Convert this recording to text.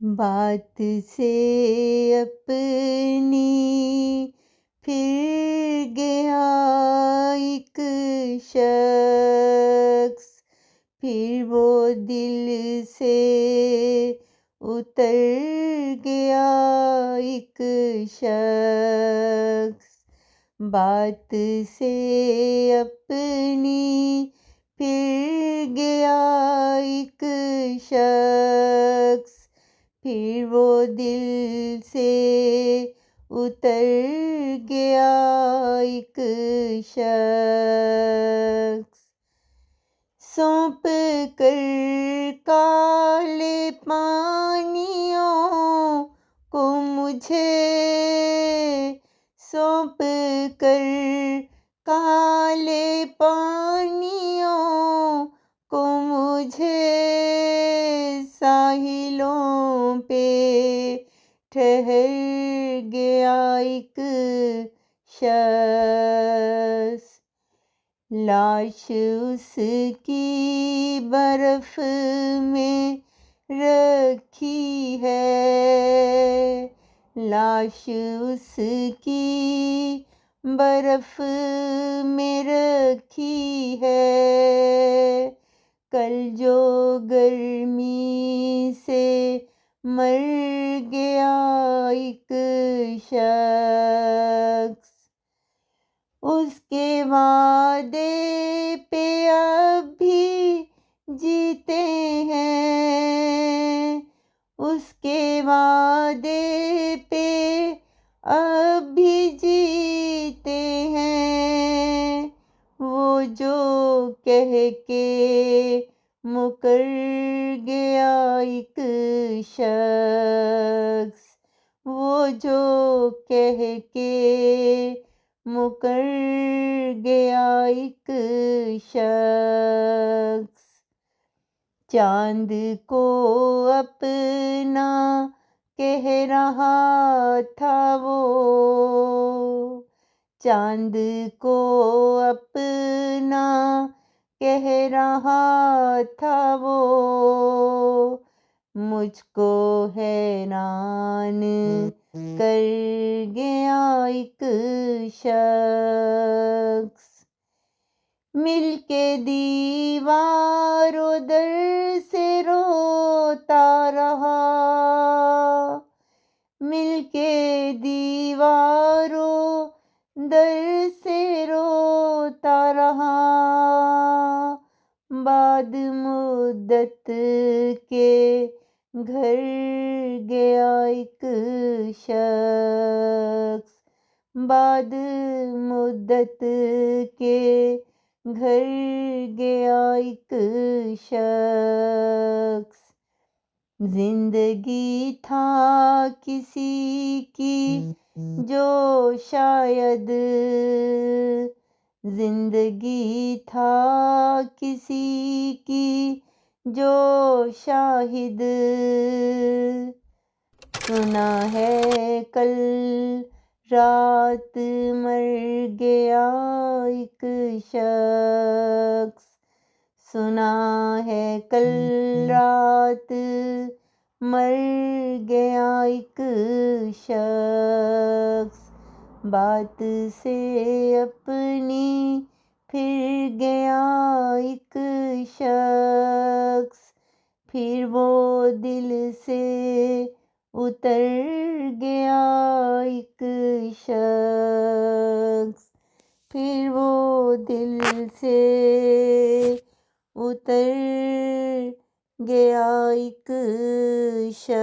بات سے اپنی پھر گیا ایک شخص، پھر وہ دل سے اتر گیا ایک شخص، بات سے اپنی پھر گیا ایک شخص، پھر وہ دل سے اتر گیا ایک شخص، سونپ کر کالے پانیوں کو مجھے، سونپ کر کالے پانیوں کو مجھے، ساحلوں پہ ٹھہر گیا ایک شخص، لاش اس کی برف میں رکھی ہے، لاش اس کی برف میں رکھی ہے، کل جو گرمی سے مر گیا ایک شخص، اس کے وعدے پہ اب بھی جیتے ہیں، اس کے وعدے پہ اب بھی جیتے ہیں، وہ جو کہہ کے مکر گیا ایک شخص، وہ جو کہہ کے مکر گیا ایک شخص، چاند کو اپنا کہہ رہا تھا وہ، چاند کو اپنا کہہ رہا تھا وہ، مجھ کو حیران کر گیا ایک شخص، مل کے دیوار و در سے روتا رہا، مل کے دیوار و در سے روتا رہا، بعد مدت کے گھر گیا ایک شخص، بعد مدت کے گھر گیا ایک شخص، زندگی تھا کسی کی جو شاید، زندگی تھا کسی کی جو شاہد، سنا ہے کل رات مر گیا ایک شخص، سنا ہے کل رات مر گیا ایک شخص، بات سے اپنی پھر گیا ایک شخص، پھر وہ دل سے اتر گیا ایک شخص، پھر وہ دل سے اتر گیا ایک شخص۔